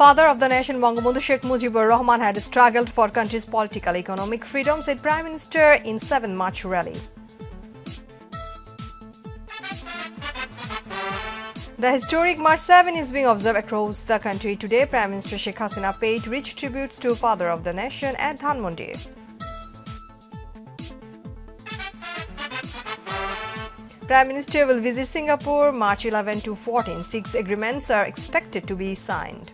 Father of the nation Bangabandhu Sheikh Mujibur Rahman had struggled for country's political economic freedom, said Prime Minister in 7 March rally. The historic March 7 is being observed across the country today. Prime Minister Sheikh Hasina paid rich tributes to Father of the nation at Dhanmondi. Prime Minister will visit Singapore March 11 to 14. 6 agreements are expected to be signed.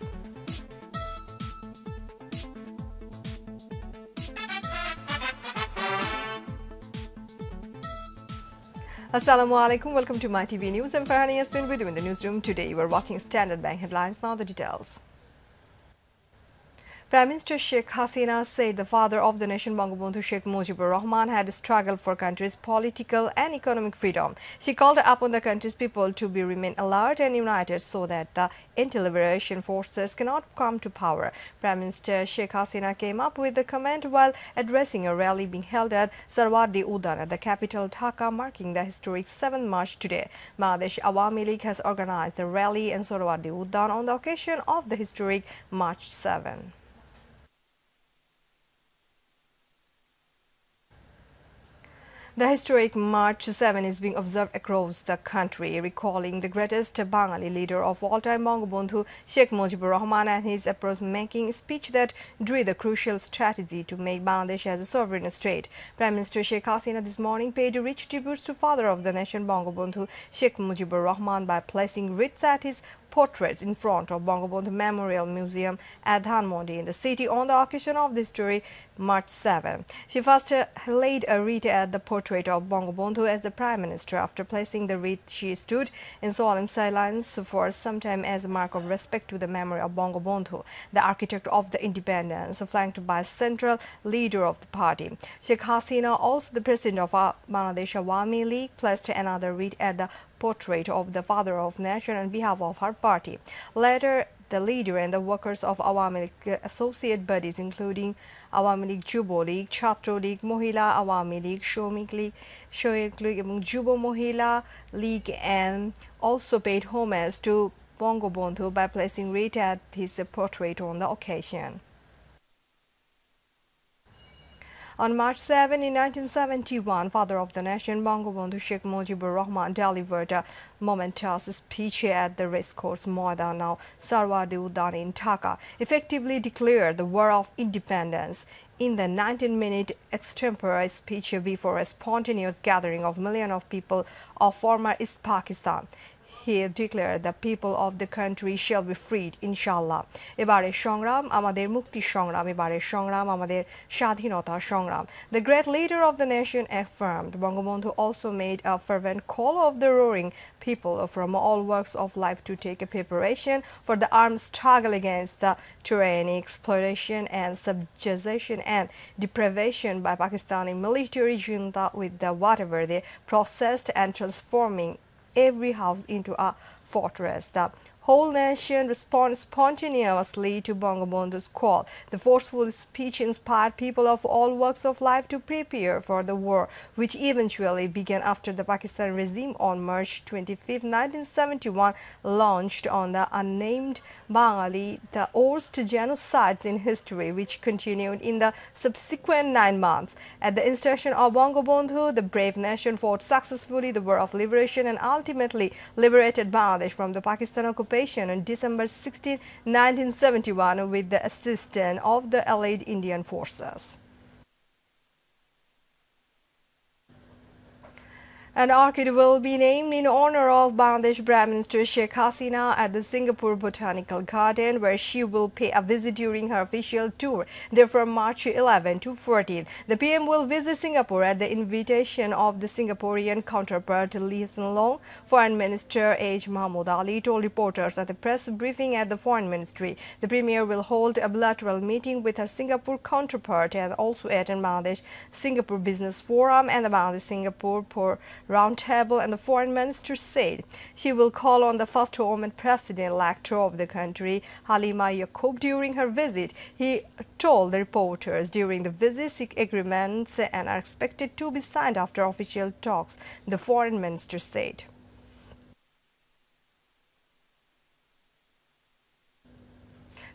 Assalamu alaikum. Welcome to MYTV News. I'm Farhani has been with you in the newsroom today. You are watching Standard Bank headlines. Now the details. Prime Minister Sheikh Hasina said the father of the nation Bangabandhu Sheikh Mujibur Rahman had struggled for country's political and economic freedom. She called upon the country's people to remain alert and united so that the anti-liberation forces cannot come to power. Prime Minister Sheikh Hasina came up with the comment while addressing a rally being held at Sarwadi Udan at the capital Dhaka, marking the historic 7th March today. Bangladesh Awami League has organized the rally in Sarwadi Udan on the occasion of the historic March 7. The historic March 7 is being observed across the country, recalling the greatest Bengali leader of all time, Bangabandhu Sheikh Mujibur Rahman, and his approach-making speech that drew the crucial strategy to make Bangladesh as a sovereign state. Prime Minister Sheikh Hasina this morning paid rich tributes to Father of the nation, Bangabandhu Sheikh Mujibur Rahman, by placing wreaths at his portraits in front of Bangabandhu Memorial Museum at Dhanmondi in the city on the occasion of the historic March 7. She first laid a wreath at the portrait of Bangabandhu as the Prime Minister. After placing the wreath, she stood in solemn silence for some time as a mark of respect to the memory of Bangabandhu, the architect of the independence, flanked by a central leader of the party. Sheikh Hasina, also the president of Bangladesh Awami League, placed another wreath at the portrait of the father of nation on behalf of her party. Later, the leader and the workers of Awami League associate bodies, including Awami League Jubo League, Chhatro League, Mohila Awami League, Shomik League, Shoyek League, Jubo Mohila League, and also paid homage to Bangabandhu by placing wreath at his portrait on the occasion. On March 7 in 1971, Father of the nation Bangabandhu Sheikh Mujibur Rahman delivered a momentous speech at the racecourse Maidan, now Sarwadi Udan in Dhaka, effectively declared the War of Independence. In the 19-minute extempore speech before a spontaneous gathering of millions of people of former East Pakistan, he declared the people of the country shall be freed, inshallah. Ebare Shongram, Amader Mukti Shongram, Ebare Shongram, Amader Shadhinota Shongram. The great leader of the nation affirmed. Bangabandhu also made a fervent call of the roaring people from all walks of life to take a preparation for the armed struggle against the tyranny, exploitation and subjugation and deprivation by Pakistani military junta with the whatever they processed and transforming every house into a fortress. The whole nation responded spontaneously to Bangabandhu's call. The forceful speech inspired people of all walks of life to prepare for the war, which eventually began after the Pakistan regime on March 25, 1971, launched on the unnamed Bengali the worst genocides in history, which continued in the subsequent 9 months. At the instruction of Bangabandhu, the brave nation fought successfully the war of liberation and ultimately liberated Bangladesh from the Pakistan occupation on December 16, 1971, with the assistance of the Allied Indian forces. An orchid will be named in honor of Bangladesh Prime Minister Sheikh Hasina at the Singapore Botanical Garden, where she will pay a visit during her official tour there from March 11 to 14. The PM will visit Singapore at the invitation of the Singaporean counterpart Lee Hsien Loong. Foreign Minister H. Mahmood Ali told reporters at the press briefing at the Foreign Ministry. The Premier will hold a bilateral meeting with her Singapore counterpart and also attend Bangladesh Singapore Business Forum and the Bangladesh Singapore Roundtable, and the Foreign Minister said she will call on the first woman president-elect of the country, Halima Yaqub, during her visit. He told the reporters during the visit 6 agreements and are expected to be signed after official talks, the Foreign Minister said.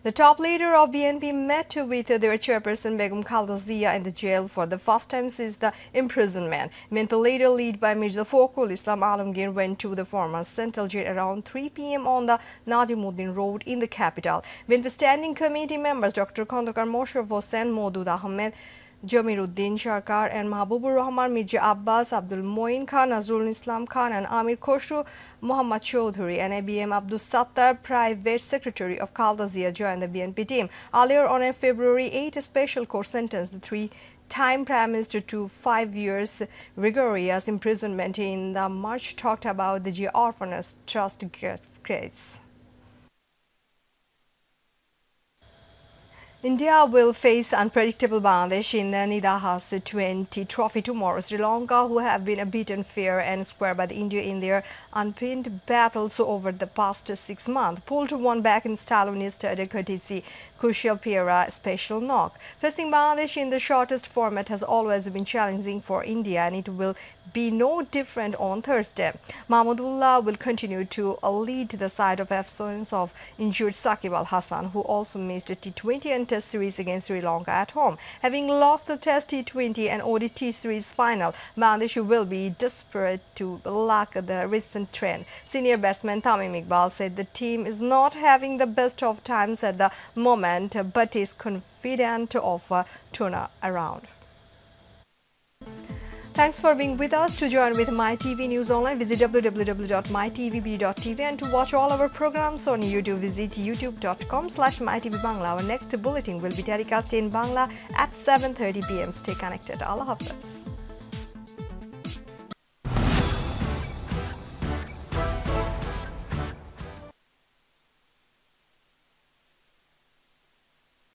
The top leader of BNP met with their chairperson Begum Khaleda Zia in the jail for the first time since the imprisonment. BNP leader, led by Mirza Fakhrul Islam Alamgir, went to the former central jail around 3 p.m. on the Najimuddin Road in the capital. BNP Standing Committee members Dr. Khandakar Mosharraf Hossain, Modud Ahmed, Jamiruddin Sarkar and Mahbubur Rahman, Mirza Abbas, Abdul Moin Khan, Nazrul Islam Khan and Amir Khosru Muhammad Chaudhuri and ABM Abdul Sattar, private secretary of Khaleda Zia, joined the BNP team. Earlier on a February 8, a special court sentenced the three-time Prime Minister to 5 years rigorous imprisonment. In the March, talked about the Zia Orphanage Trust case. India will face unpredictable Bangladesh in the Nidahas 20 trophy tomorrow. Sri Lanka, who have been beaten fair and square by India in their unpinned battles over the past 6 months, pulled one back in style on yesterday courtesy Kushal Pera special knock. Facing Bangladesh in the shortest format has always been challenging for India, and it will be no different on Thursday. Mahmudullah will continue to lead the side of absence of injured Saqib Al Hasan, who also missed a T20 and Test series against Sri Lanka at home. Having lost the Test T20 and ODI series final, Bangladesh will be desperate to lack the recent trend. Senior batsman Tamim Iqbal said the team is not having the best of times at the moment, but is confident of a turnaround. Thanks for being with us. To join with MyTV News Online, visit www.mytvbd.tv, and to watch all our programs on YouTube, visit youtube.com/mytvbangla. Our next bulletin will be telecast in Bangla at 7:30 p.m. Stay connected. Allah Hafiz.